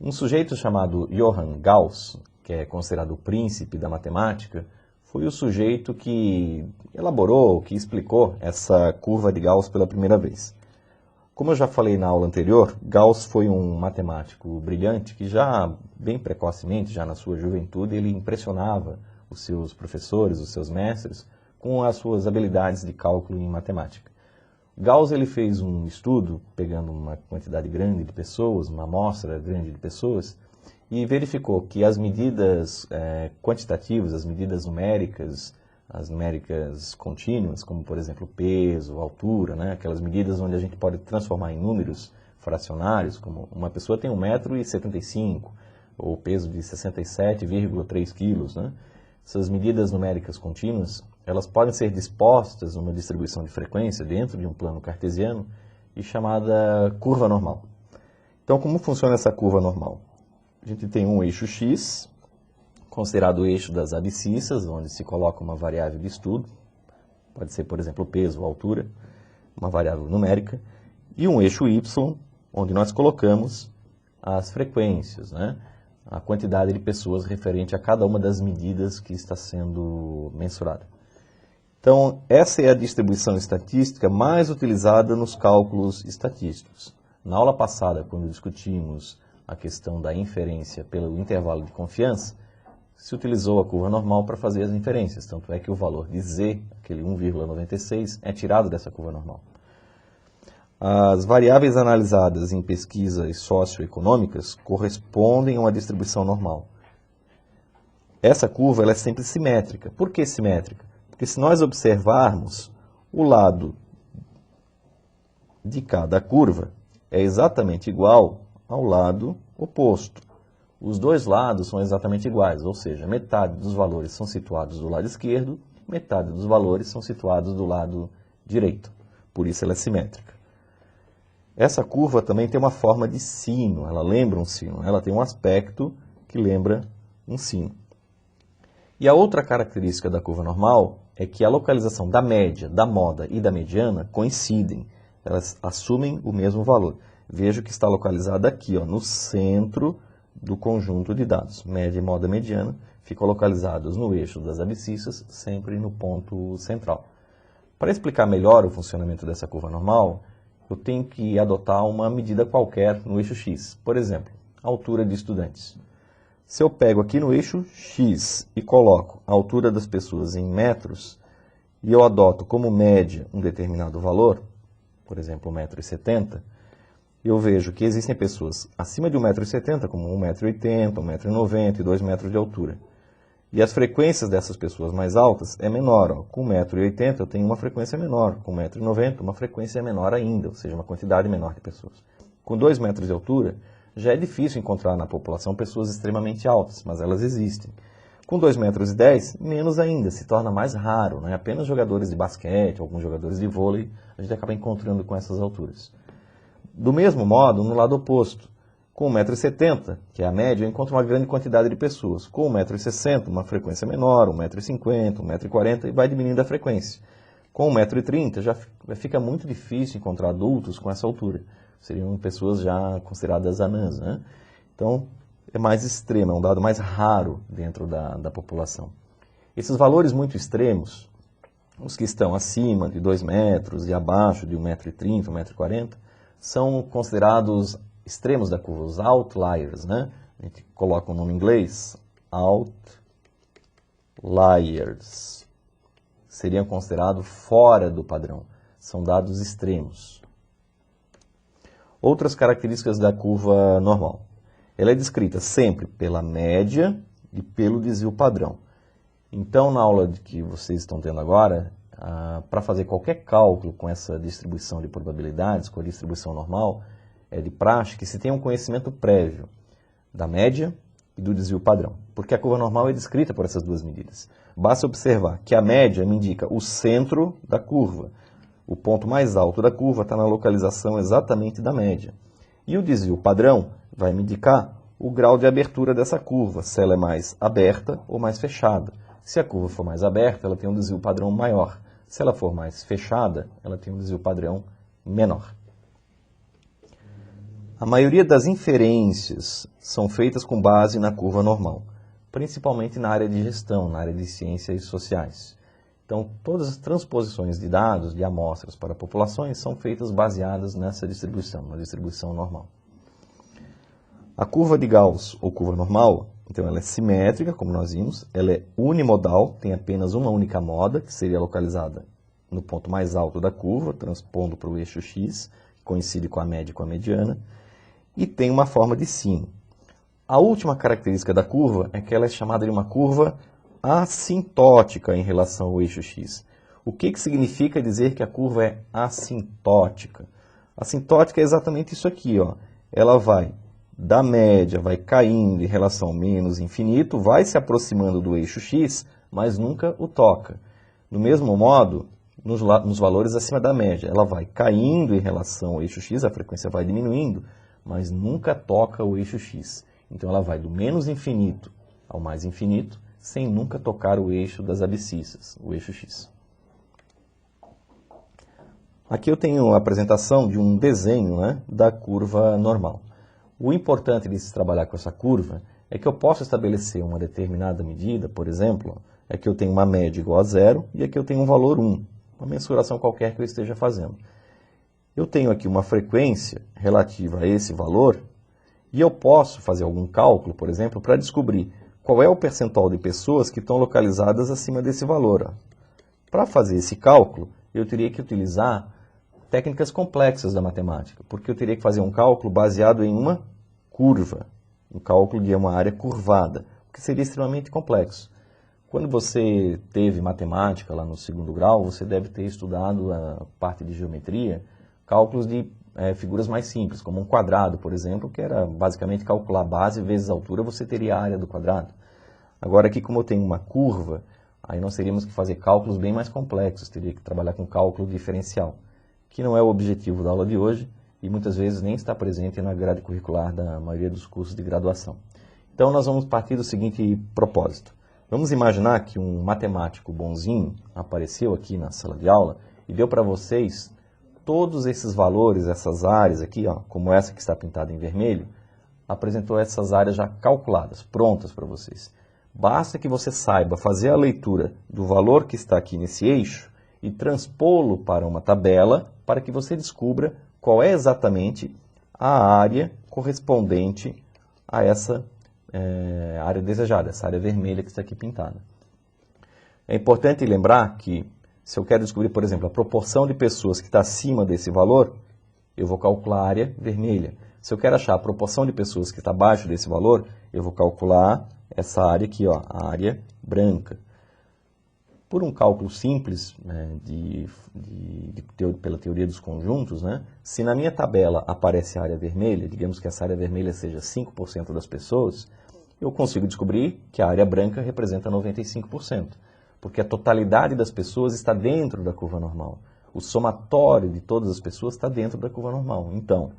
Um sujeito chamado Johann Gauss, que é considerado o príncipe da matemática, foi o sujeito que elaborou, que explicou essa curva de Gauss pela primeira vez. Como eu já falei na aula anterior, Gauss foi um matemático brilhante que já bem precocemente, já na sua juventude, ele impressionava os seus professores, os seus mestres, com as suas habilidades de cálculo em matemática. Gauss ele fez um estudo, pegando uma quantidade grande de pessoas, uma amostra grande de pessoas, e verificou que as medidas quantitativas, as medidas numéricas, as numéricas contínuas, como por exemplo peso, altura, né? Aquelas medidas onde a gente pode transformar em números fracionários, como uma pessoa tem 1,75 m, ou peso de 67,3 kg. Né? Essas medidas numéricas contínuas, elas podem ser dispostas numa distribuição de frequência dentro de um plano cartesiano e chamada curva normal. Então, como funciona essa curva normal? A gente tem um eixo x, considerado o eixo das abscissas, onde se coloca uma variável de estudo, pode ser, por exemplo, o peso ou altura, uma variável numérica, e um eixo y, onde nós colocamos as frequências, né? A quantidade de pessoas referente a cada uma das medidas que está sendo mensurada. Então, essa é a distribuição estatística mais utilizada nos cálculos estatísticos. Na aula passada, quando discutimos a questão da inferência pelo intervalo de confiança, se utilizou a curva normal para fazer as inferências, tanto é que o valor de z, aquele 1,96, é tirado dessa curva normal. As variáveis analisadas em pesquisas socioeconômicas correspondem a uma distribuição normal. Essa curva ela é sempre simétrica. Por que simétrica? Porque se nós observarmos, o lado de cada curva é exatamente igual ao lado oposto. Os dois lados são exatamente iguais, ou seja, metade dos valores são situados do lado esquerdo, metade dos valores são situados do lado direito. Por isso ela é simétrica. Essa curva também tem uma forma de sino, ela lembra um sino, ela tem um aspecto que lembra um sino. E a outra característica da curva normal é que a localização da média, da moda e da mediana coincidem, elas assumem o mesmo valor. Veja que está localizada aqui, ó, no centro do conjunto de dados. Média, moda, mediana ficam localizados no eixo das abscissas, sempre no ponto central. Para explicar melhor o funcionamento dessa curva normal, eu tenho que adotar uma medida qualquer no eixo x. Por exemplo, a altura de estudantes. Se eu pego aqui no eixo x e coloco a altura das pessoas em metros, e eu adoto como média um determinado valor, por exemplo, 1,70 m, eu vejo que existem pessoas acima de 1,70 m, como 1,80 m, 1,90 m e 2 metros de altura. E as frequências dessas pessoas mais altas é menor. Ó. Com 1,80 m eu tenho uma frequência menor, com 1,90 m uma frequência menor ainda, ou seja, uma quantidade menor de pessoas. Com 2 metros de altura, já é difícil encontrar na população pessoas extremamente altas, mas elas existem. Com 2,10 metros, menos ainda, se torna mais raro. Né? Apenas jogadores de basquete, alguns jogadores de vôlei, a gente acaba encontrando com essas alturas. Do mesmo modo, no lado oposto, com 1,70 m, que é a média, eu encontro uma grande quantidade de pessoas. Com 1,60 m, uma frequência menor, 1,50 m, 1,40 m, e vai diminuindo a frequência. Com 1,30 m, já fica muito difícil encontrar adultos com essa altura. Seriam pessoas já consideradas anãs. Né? Então, é mais extremo, é um dado mais raro dentro da população. Esses valores muito extremos, os que estão acima de 2 metros e abaixo de 1,30 m, 1,40 m, são considerados extremos da curva, os outliers, né? A gente coloca o nome em inglês, outliers. Seriam considerados fora do padrão, são dados extremos. Outras características da curva normal. Ela é descrita sempre pela média e pelo desvio padrão. Então, na aula que vocês estão tendo agora, para fazer qualquer cálculo com essa distribuição de probabilidades, com a distribuição normal, é de praxe que se tenha um conhecimento prévio da média e do desvio padrão, porque a curva normal é descrita por essas duas medidas. Basta observar que a média me indica o centro da curva. O ponto mais alto da curva está na localização exatamente da média. E o desvio padrão vai me indicar o grau de abertura dessa curva, se ela é mais aberta ou mais fechada. Se a curva for mais aberta, ela tem um desvio padrão maior. Se ela for mais fechada, ela tem um desvio padrão menor. A maioria das inferências são feitas com base na curva normal, principalmente na área de gestão, na área de ciências sociais. Então, todas as transposições de dados, de amostras para populações, são feitas baseadas nessa distribuição, na distribuição normal. A curva de Gauss, ou curva normal, então ela é simétrica, como nós vimos, ela é unimodal, tem apenas uma única moda, que seria localizada no ponto mais alto da curva, transpondo para o eixo x, que coincide com a média e com a mediana, e tem uma forma de sino. A última característica da curva é que ela é chamada de uma curva assintótica em relação ao eixo x. O que significa dizer que a curva é assintótica? Assintótica é exatamente isso aqui, ó. Ela vai da média, vai caindo em relação ao menos infinito, vai se aproximando do eixo x, mas nunca o toca. Do mesmo modo, nos valores acima da média, ela vai caindo em relação ao eixo x, a frequência vai diminuindo, mas nunca toca o eixo x. Então ela vai do menos infinito ao mais infinito, sem nunca tocar o eixo das abscissas, o eixo x. Aqui eu tenho a apresentação de um desenho, né, da curva normal. O importante de se trabalhar com essa curva é que eu posso estabelecer uma determinada medida, por exemplo, é que eu tenho uma média igual a 0 e aqui eu tenho um valor 1, uma mensuração qualquer que eu esteja fazendo. Eu tenho aqui uma frequência relativa a esse valor e eu posso fazer algum cálculo, por exemplo, para descobrir qual é o percentual de pessoas que estão localizadas acima desse valor. Para fazer esse cálculo, eu teria que utilizar técnicas complexas da matemática, porque eu teria que fazer um cálculo baseado em uma curva, um cálculo de uma área curvada, o que seria extremamente complexo. Quando você teve matemática lá no segundo grau, você deve ter estudado a parte de geometria, cálculos de figuras mais simples, como um quadrado, por exemplo, que era basicamente calcular a base vezes a altura, você teria a área do quadrado. Agora aqui, como eu tenho uma curva, aí nós teríamos que fazer cálculos bem mais complexos, teria que trabalhar com cálculo diferencial, que não é o objetivo da aula de hoje e muitas vezes nem está presente na grade curricular da maioria dos cursos de graduação. Então nós vamos partir do seguinte propósito. Vamos imaginar que um matemático bonzinho apareceu aqui na sala de aula e deu para vocês todos esses valores, essas áreas aqui, ó, como essa que está pintada em vermelho, apresentou essas áreas já calculadas, prontas para vocês. Basta que você saiba fazer a leitura do valor que está aqui nesse eixo e transpô-lo para uma tabela para que você descubra qual é exatamente a área correspondente a essa área desejada, essa área vermelha que está aqui pintada. É importante lembrar que se eu quero descobrir, por exemplo, a proporção de pessoas que está acima desse valor, eu vou calcular a área vermelha. Se eu quero achar a proporção de pessoas que está abaixo desse valor, eu vou calcular essa área aqui, ó, a área branca. Por um cálculo simples, né, pela teoria dos conjuntos, né, se na minha tabela aparece a área vermelha, digamos que essa área vermelha seja 5% das pessoas, eu consigo descobrir que a área branca representa 95%. Porque a totalidade das pessoas está dentro da curva normal. O somatório de todas as pessoas está dentro da curva normal. Então,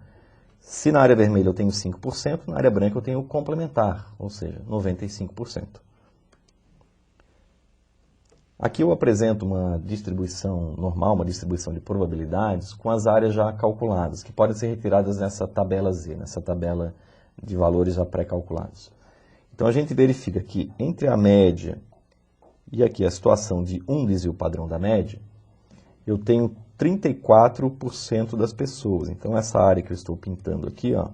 se na área vermelha eu tenho 5%, na área branca eu tenho o complementar, ou seja, 95%. Aqui eu apresento uma distribuição normal, uma distribuição de probabilidades com as áreas já calculadas, que podem ser retiradas nessa tabela Z, nessa tabela de valores já pré-calculados. Então a gente verifica que entre a média e aqui a situação de um desvio padrão da média, eu tenho 34% das pessoas. Então essa área que eu estou pintando aqui, ó,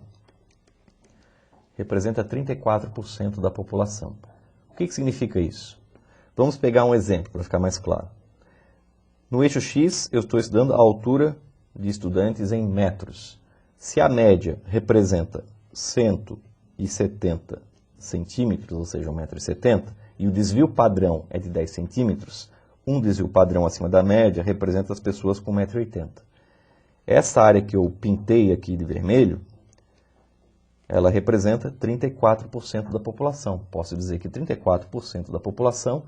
representa 34% da população. O que significa isso? Vamos pegar um exemplo para ficar mais claro. No eixo X, eu estou estudando a altura de estudantes em metros. Se a média representa 170 centímetros, ou seja, 1,70 m, e o desvio padrão é de 10 centímetros, um desvio padrão acima da média representa as pessoas com 1,80 m. Essa área que eu pintei aqui de vermelho, ela representa 34% da população. Posso dizer que 34% da população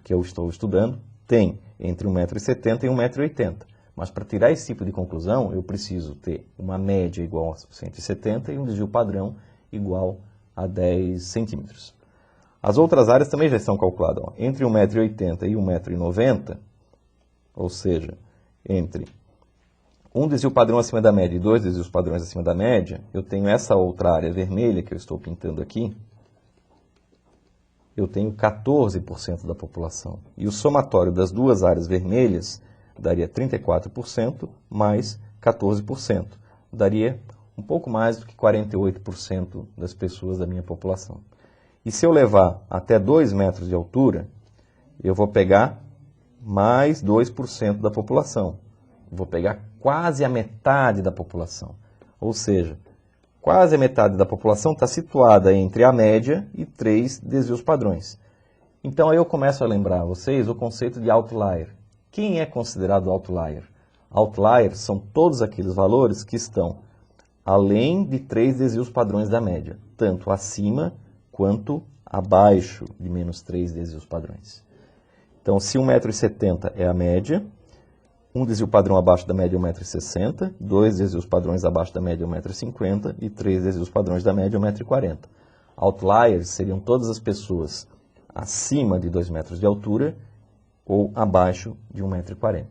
que eu estou estudando tem entre 1,70 m e 1,80 m. Mas para tirar esse tipo de conclusão, eu preciso ter uma média igual a 170 e um desvio padrão igual a 10 centímetros. As outras áreas também já estão calculadas. Ó. Entre 1,80 m e 1,90 m, ou seja, entre um desvio padrão acima da média e 2 desvios padrões acima da média, eu tenho essa outra área vermelha que eu estou pintando aqui, eu tenho 14% da população. E o somatório das duas áreas vermelhas daria 34% mais 14%. Daria um pouco mais do que 48% das pessoas da minha população. E se eu levar até 2 metros de altura, eu vou pegar mais 2% da população. Vou pegar quase a metade da população. Ou seja, quase a metade da população está situada entre a média e 3 desvios padrões. Então aí eu começo a lembrar a vocês o conceito de outlier. Quem é considerado outlier? Outlier são todos aqueles valores que estão além de 3 desvios padrões da média, tanto acima quanto abaixo de menos 3 desvios padrões. Então, se 1,70 m é a média, um desvio padrão abaixo da média é 1,60 m, 2 desvios padrões abaixo da média é 1,50 m e 3 desvios padrões da média é 1,40 m. Outliers seriam todas as pessoas acima de 2 metros de altura ou abaixo de 1,40 m.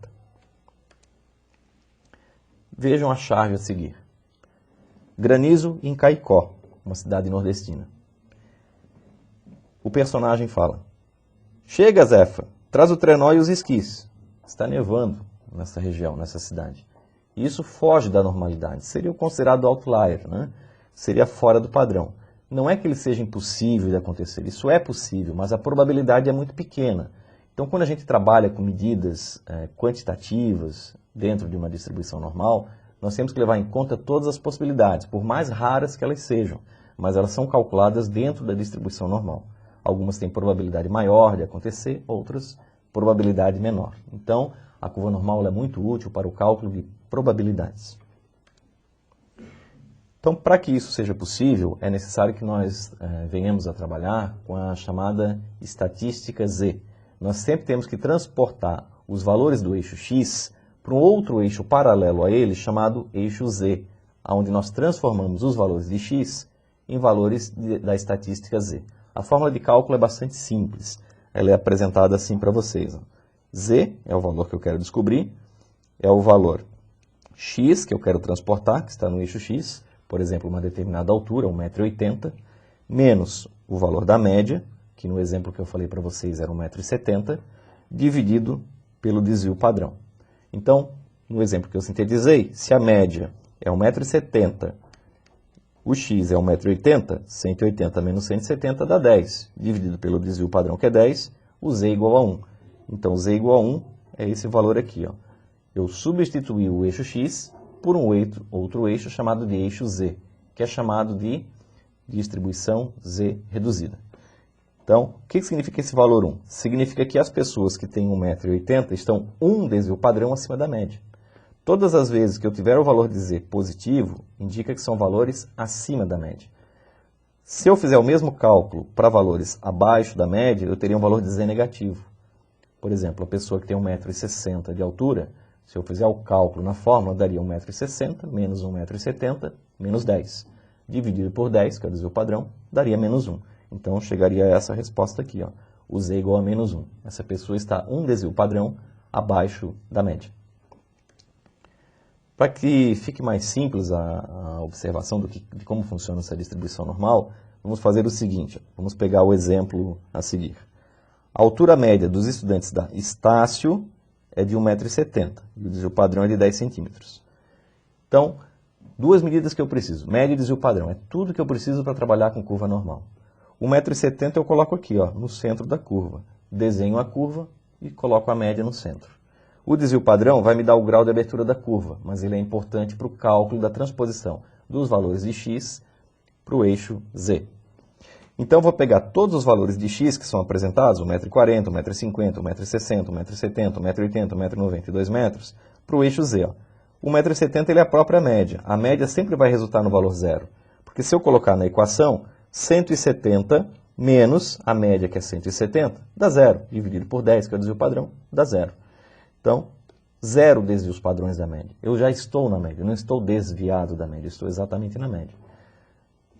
Vejam a charge a seguir. Granizo em Caicó, uma cidade nordestina. O personagem fala: "Chega, Zefa, traz o trenó e os esquis." Está nevando nessa região, nessa cidade. Isso foge da normalidade. Seria considerado outlier, né? Seria fora do padrão. Não é que ele seja impossível de acontecer. Isso é possível, mas a probabilidade é muito pequena. Então, quando a gente trabalha com medidas quantitativas dentro de uma distribuição normal, nós temos que levar em conta todas as possibilidades, por mais raras que elas sejam, mas elas são calculadas dentro da distribuição normal. Algumas têm probabilidade maior de acontecer, outras probabilidade menor. Então, a curva normal é muito útil para o cálculo de probabilidades. Então, para que isso seja possível, é necessário que nós venhamos a trabalhar com a chamada estatística Z. Nós sempre temos que transportar os valores do eixo X para um outro eixo paralelo a ele, chamado eixo Z, onde nós transformamos os valores de X em valores da estatística Z. A fórmula de cálculo é bastante simples. Ela é apresentada assim para vocês. Z é o valor que eu quero descobrir, é o valor X que eu quero transportar, que está no eixo X, por exemplo, uma determinada altura, 1,80 m, menos o valor da média, que no exemplo que eu falei para vocês era 1,70 m, dividido pelo desvio padrão. Então, no exemplo que eu sintetizei, se a média é 1,70 m, o x é 1,80 m, 180 menos 170 dá 10, dividido pelo desvio padrão que é 10, o z é igual a 1. Então, z igual a 1 é esse valor aqui. Ó. Eu substituí o eixo x por um outro eixo chamado de eixo z, que é chamado de distribuição z reduzida. Então, o que significa esse valor 1? Significa que as pessoas que têm 1,80 m estão um desvio padrão acima da média. Todas as vezes que eu tiver o valor de z positivo, indica que são valores acima da média. Se eu fizer o mesmo cálculo para valores abaixo da média, eu teria um valor de z negativo. Por exemplo, a pessoa que tem 1,60 m de altura, se eu fizer o cálculo na fórmula, daria 1,60 m menos 1,70 m menos 10. Dividido por 10, que é o desvio padrão, daria menos 1. Então, chegaria a essa resposta aqui, ó, o z é igual a menos 1. Essa pessoa está um desvio padrão abaixo da média. Para que fique mais simples a observação de como funciona essa distribuição normal, vamos fazer o seguinte, ó, vamos pegar o exemplo a seguir. A altura média dos estudantes da Estácio é de 1,70 m e o desvio padrão é de 10 centímetros. Então, duas medidas que eu preciso, média e desvio padrão, é tudo que eu preciso para trabalhar com curva normal. 1,70 m eu coloco aqui, ó, no centro da curva. Desenho a curva e coloco a média no centro. O desvio padrão vai me dar o grau de abertura da curva, mas ele é importante para o cálculo da transposição dos valores de x para o eixo z. Então, eu vou pegar todos os valores de x que são apresentados, 1,40 m, 1,50 m, 1,60 m, 1,70 m, 1,80 m, 1,90 m e 2 metros, para o eixo z. Ó. O 1,70 m ele é a própria média. A média sempre vai resultar no valor zero. Porque se eu colocar na equação 170 menos a média, que é 170, dá zero. Dividido por 10, que é o desvio padrão, dá zero. Então, zero desvios padrões da média. Eu já estou na média, eu não estou desviado da média, estou exatamente na média.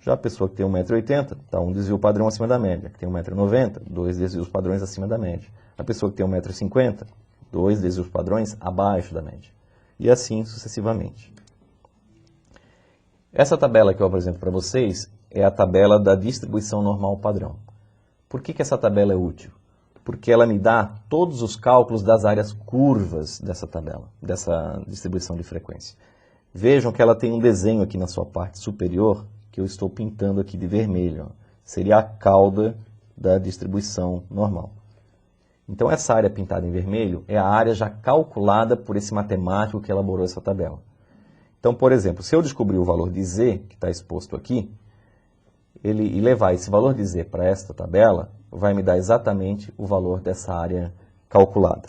Já a pessoa que tem 1,80 m, está um desvio padrão acima da média. Que tem 1,90 m, dois desvios padrões acima da média. A pessoa que tem 1,50 m, dois desvios padrões abaixo da média. e assim sucessivamente. Essa tabela que eu apresento para vocês é a tabela da distribuição normal padrão. Por que essa tabela é útil? Porque ela me dá todos os cálculos das áreas curvas dessa tabela, dessa distribuição de frequência. Vejam que ela tem um desenho aqui na sua parte superior, que eu estou pintando aqui de vermelho. Seria a cauda da distribuição normal. Então essa área pintada em vermelho é a área já calculada por esse matemático que elaborou essa tabela. Então, por exemplo, se eu descobrir o valor de Z, que está exposto aqui, e levar esse valor de Z para esta tabela, vai me dar exatamente o valor dessa área calculada.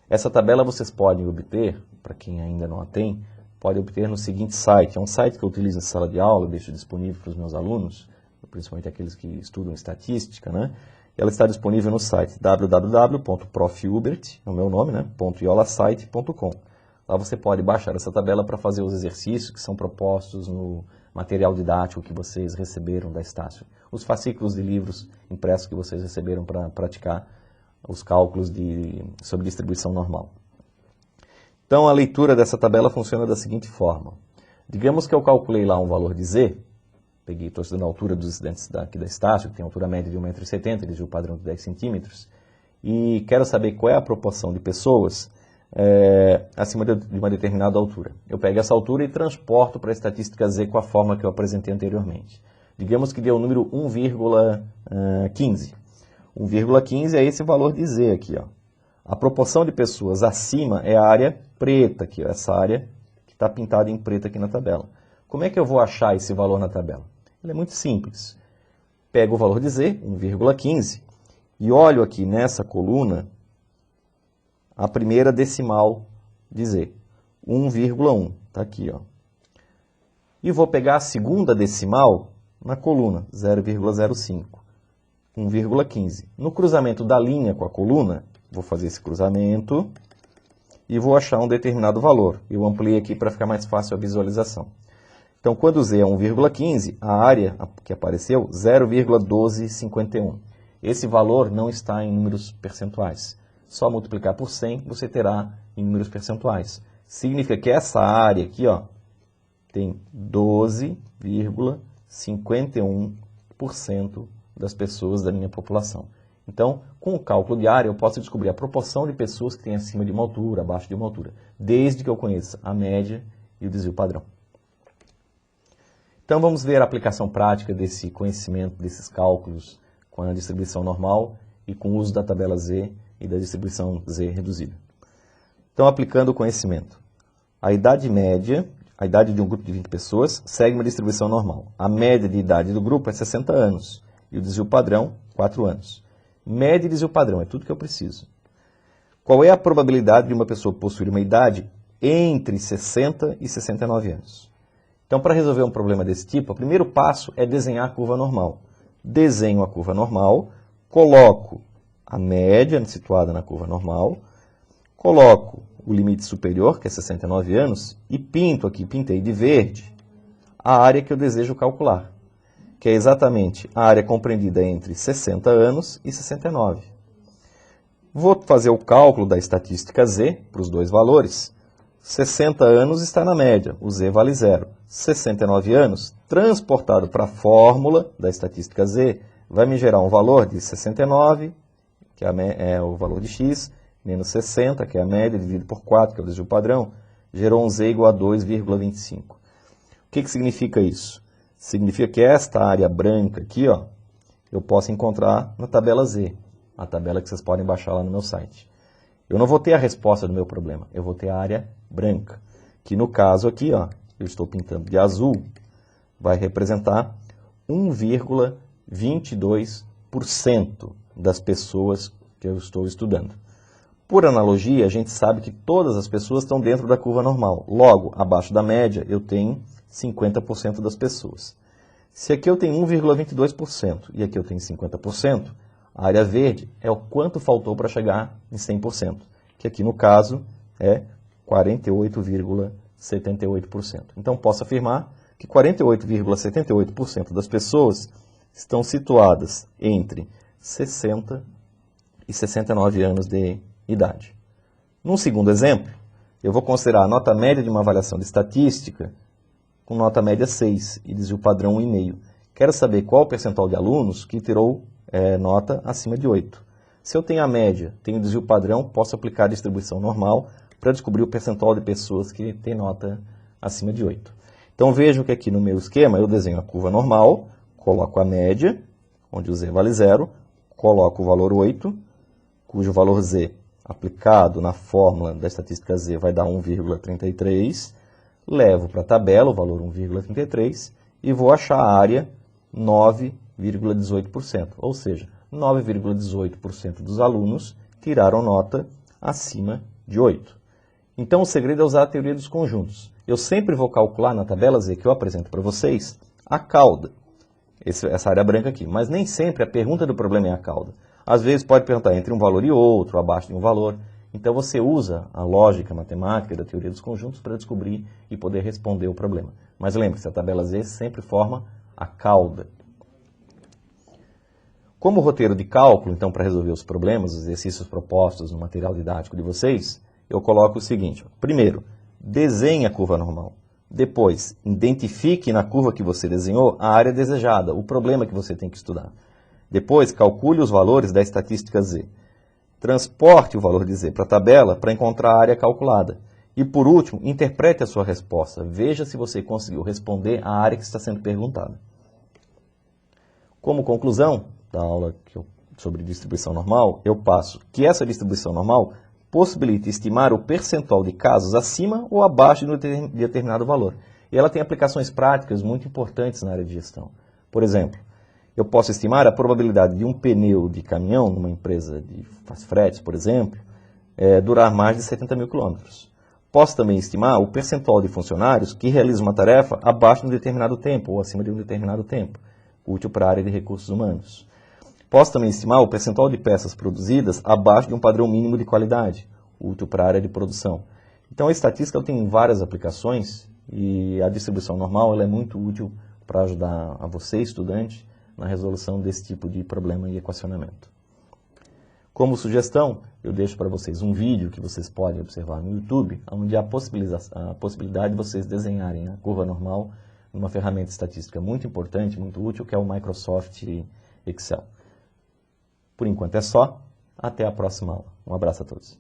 Essa tabela vocês podem obter, para quem ainda não a tem, pode obter no seguinte site. É um site que eu utilizo em sala de aula, eu deixo disponível para os meus alunos, principalmente aqueles que estudam estatística, né? Ela está disponível no site www.profhubert, é o meu nome, né? .iolasite.com. Lá você pode baixar essa tabela para fazer os exercícios que são propostos no material didático que vocês receberam da Estácio. Os fascículos de livros impressos que vocês receberam para praticar os cálculos sobre distribuição normal. Então, a leitura dessa tabela funciona da seguinte forma. Digamos que eu calculei lá um valor de Z, estou estudando a altura dos estudantes aqui da Estácio, que tem altura média de 1,70 m, eles o padrão de 10 centímetros, e quero saber qual é a proporção de pessoas acima de uma determinada altura. Eu pego essa altura e transporto para a estatística Z com a forma que eu apresentei anteriormente. Digamos que dê o número 1,15. 1,15 é esse valor de Z aqui, ó. A proporção de pessoas acima é a área preta, aqui, ó, essa área que está pintada em preto aqui na tabela. Como é que eu vou achar esse valor na tabela? Ele é muito simples. Pego o valor de Z, 1,15, e olho aqui nessa coluna a primeira decimal de Z, 1,1, está aqui, ó. E vou pegar a segunda decimal na coluna, 0,05, 1,15. No cruzamento da linha com a coluna, vou fazer esse cruzamento e vou achar um determinado valor. Eu ampliei aqui para ficar mais fácil a visualização. Então, quando Z é 1,15, a área que apareceu, 0,1251. Esse valor não está em números percentuais. Só multiplicar por 100, você terá em números percentuais. Significa que essa área aqui, ó, tem 12,51% das pessoas da minha população. Então, com o cálculo de área, eu posso descobrir a proporção de pessoas que têm acima de uma altura, abaixo de uma altura, desde que eu conheça a média e o desvio padrão. Então, vamos ver a aplicação prática desse conhecimento, desses cálculos com a distribuição normal e com o uso da tabela Z e da distribuição Z reduzida. Então, aplicando o conhecimento. A idade média, a idade de um grupo de 20 pessoas, segue uma distribuição normal. A média de idade do grupo é 60 anos e o desvio padrão, 4 anos. Média e desvio padrão, é tudo que eu preciso. Qual é a probabilidade de uma pessoa possuir uma idade entre 60 e 69 anos? Então, para resolver um problema desse tipo, o primeiro passo é desenhar a curva normal. Desenho a curva normal, coloco a média situada na curva normal, coloco o limite superior, que é 69 anos, e pinto aqui, pintei de verde, a área que eu desejo calcular, que é exatamente a área compreendida entre 60 anos e 69. Vou fazer o cálculo da estatística Z para os dois valores. 60 anos está na média, o Z vale 0. 69 anos, transportado para a fórmula da estatística Z, vai me gerar um valor de 69, que é o valor de x, menos 60, que é a média, dividido por 4, que é o desvio padrão, gerou um Z igual a 2,25. O que significa isso? Significa que esta área branca aqui, ó, eu posso encontrar na tabela Z, a tabela que vocês podem baixar lá no meu site. Eu não vou ter a resposta do meu problema, eu vou ter a área branca, que no caso aqui, ó, eu estou pintando de azul, vai representar 1,22% das pessoas que eu estou estudando. Por analogia, a gente sabe que todas as pessoas estão dentro da curva normal. Logo, abaixo da média, eu tenho 50% das pessoas. Se aqui eu tenho 1,22% e aqui eu tenho 50%, a área verde é o quanto faltou para chegar em 100%, que aqui no caso é 48,78%. Então posso afirmar que 48,78% das pessoas estão situadas entre 60 e 69 anos de idade. Num segundo exemplo, eu vou considerar a nota média de uma avaliação de estatística com nota média 6 e desvio padrão 1,5. Quero saber qual o percentual de alunos que tirou nota acima de 8. Se eu tenho a média, tenho desvio padrão, posso aplicar a distribuição normal para descobrir o percentual de pessoas que têm nota acima de 8. Então vejam que aqui no meu esquema eu desenho a curva normal, coloco a média, onde o z vale 0, coloco o valor 8, cujo valor z aplicado na fórmula da estatística z vai dar 1,33, levo para a tabela o valor 1,33 e vou achar a área 9,18%, ou seja, 9,18% dos alunos tiraram nota acima de 8. Então o segredo é usar a teoria dos conjuntos. Eu sempre vou calcular na tabela Z que eu apresento para vocês a cauda, essa área branca aqui, mas nem sempre a pergunta do problema é a cauda. Às vezes pode perguntar entre um valor e outro, abaixo de um valor. Então você usa a lógica matemática da teoria dos conjuntos para descobrir e poder responder o problema. Mas lembre-se, a tabela Z sempre forma a cauda. Como roteiro de cálculo, então, para resolver os problemas, os exercícios propostos no material didático de vocês, eu coloco o seguinte. Primeiro, desenhe a curva normal. Depois, identifique na curva que você desenhou a área desejada, o problema que você tem que estudar. Depois, calcule os valores da estatística Z. Transporte o valor de Z para a tabela para encontrar a área calculada. E, por último, interprete a sua resposta. Veja se você conseguiu responder à área que está sendo perguntada. Como conclusão da aula sobre distribuição normal, eu passo que essa distribuição normal possibilita estimar o percentual de casos acima ou abaixo de um determinado valor. E ela tem aplicações práticas muito importantes na área de gestão. Por exemplo, eu posso estimar a probabilidade de um pneu de caminhão, numa empresa de faz fretes, por exemplo, durar mais de 70 mil quilômetros. Posso também estimar o percentual de funcionários que realizam uma tarefa abaixo de um determinado tempo ou acima de um determinado tempo, útil para a área de recursos humanos. Posso também estimar o percentual de peças produzidas abaixo de um padrão mínimo de qualidade, útil para a área de produção. Então a estatística tem várias aplicações e a distribuição normal ela é muito útil para ajudar a você, estudante, na resolução desse tipo de problema e equacionamento. Como sugestão, eu deixo para vocês um vídeo que vocês podem observar no YouTube, onde há a possibilidade de vocês desenharem a curva normal numa ferramenta estatística muito importante, muito útil, que é o Microsoft Excel. Por enquanto é só. Até a próxima aula. Um abraço a todos.